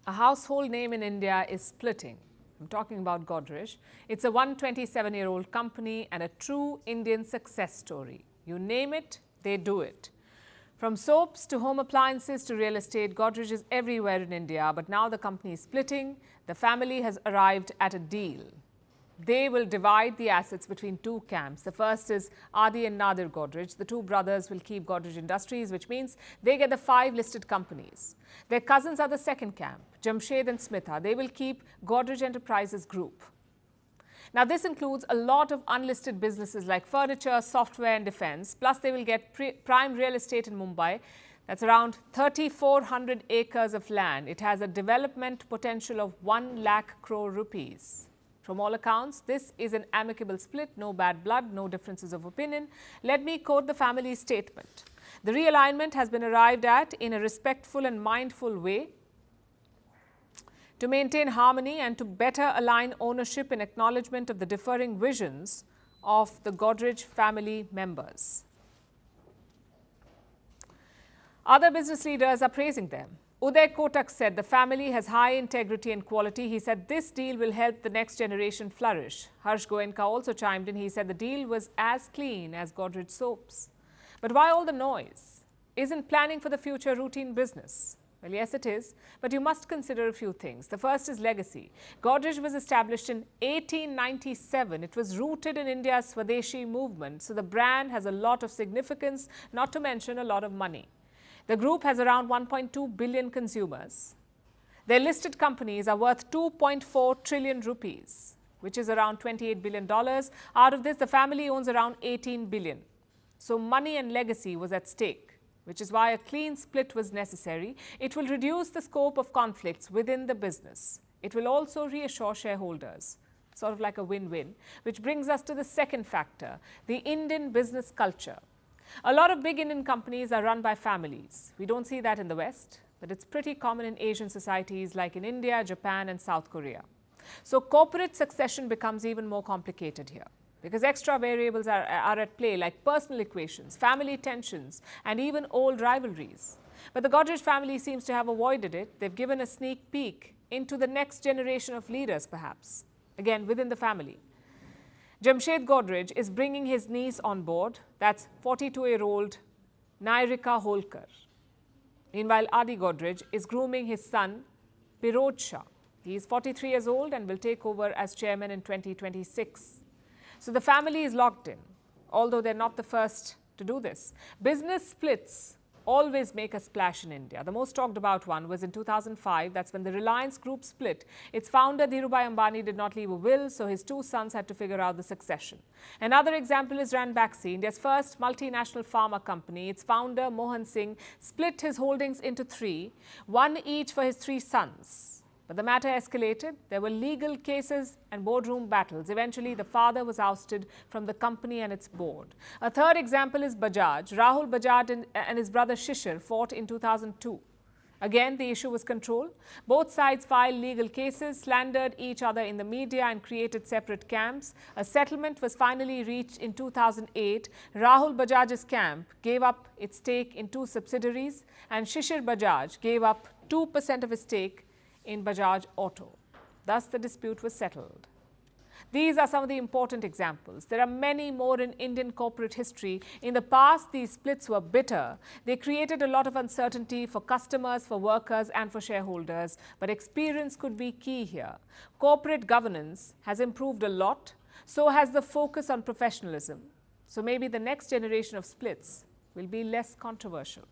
A household name in India is splitting. I'm talking about Godrej. It's a 127-year-old company and a true Indian success story. You name it, they do it. From soaps to home appliances to real estate, Godrej is everywhere in India. But now the company is splitting. The family has arrived at a deal. They will divide the assets between two camps. The first is Adi and Nadir Godrej. The two brothers will keep Godrej Industries, which means they get the 5 listed companies. Their cousins are the second camp, Jamshed and Smitha. They will keep Godrej Enterprises Group. Now, this includes a lot of unlisted businesses like furniture, software and defense. Plus, they will get prime real estate in Mumbai. That's around 3,400 acres of land. It has a development potential of 1 lakh crore rupees. From all accounts, this is an amicable split, no bad blood, no differences of opinion. Let me quote the family's statement. The realignment has been arrived at in a respectful and mindful way to maintain harmony and to better align ownership in acknowledgement of the differing visions of the Godrej family members. Other business leaders are praising them. Uday Kotak said the family has high integrity and quality. He said this deal will help the next generation flourish. Harsh Goenka also chimed in. He said the deal was as clean as Godrej soaps. But why all the noise? Isn't planning for the future routine business? Well, yes, it is. But you must consider a few things. The first is legacy. Godrej was established in 1897. It was rooted in India's Swadeshi movement. So the brand has a lot of significance, not to mention a lot of money. The group has around 1.2 billion consumers. Their listed companies are worth 2.4 trillion rupees, which is around $28 billion. Out of this, the family owns around 18 billion. So money and legacy was at stake, which is why a clean split was necessary. It will reduce the scope of conflicts within the business. It will also reassure shareholders, sort of like a win-win, which brings us to the second factor, the Indian business culture. A lot of big Indian companies are run by families. We don't see that in the West, but it's pretty common in Asian societies like in India, Japan and South Korea. So corporate succession becomes even more complicated here because extra variables are at play like personal equations, family tensions and even old rivalries. But the Godrej family seems to have avoided it. They've given a sneak peek into the next generation of leaders perhaps, again within the family. Jamshed Godrej is bringing his niece on board. That's 42-year-old Nairika Holkar. Meanwhile, Adi Godrej is grooming his son, Piroj Shah. He is 43 years old and will take over as chairman in 2026. So the family is locked in, although they're not the first to do this. Business splits always make a splash in India. The most talked about one was in 2005. That's when the Reliance Group split. Its founder, Dhirubhai Ambani, did not leave a will, so his 2 sons had to figure out the succession. Another example is Ranbaxy, India's first multinational pharma company. Its founder, Mohan Singh, split his holdings into 3, 1 each for his 3 sons. But the matter escalated. There were legal cases and boardroom battles. Eventually, the father was ousted from the company and its board. A third example is Bajaj. Rahul Bajaj and his brother Shishir fought in 2002. Again, the issue was control. Both sides filed legal cases, slandered each other in the media and created separate camps. A settlement was finally reached in 2008. Rahul Bajaj's camp gave up its stake in 2 subsidiaries and Shishir Bajaj gave up 2% of his stake in Bajaj Auto. Thus, the dispute was settled. These are some of the important examples. There are many more in Indian corporate history. In the past, these splits were bitter. They created a lot of uncertainty for customers, for workers and for shareholders. But experience could be key here. Corporate governance has improved a lot. So has the focus on professionalism. So maybe the next generation of splits will be less controversial.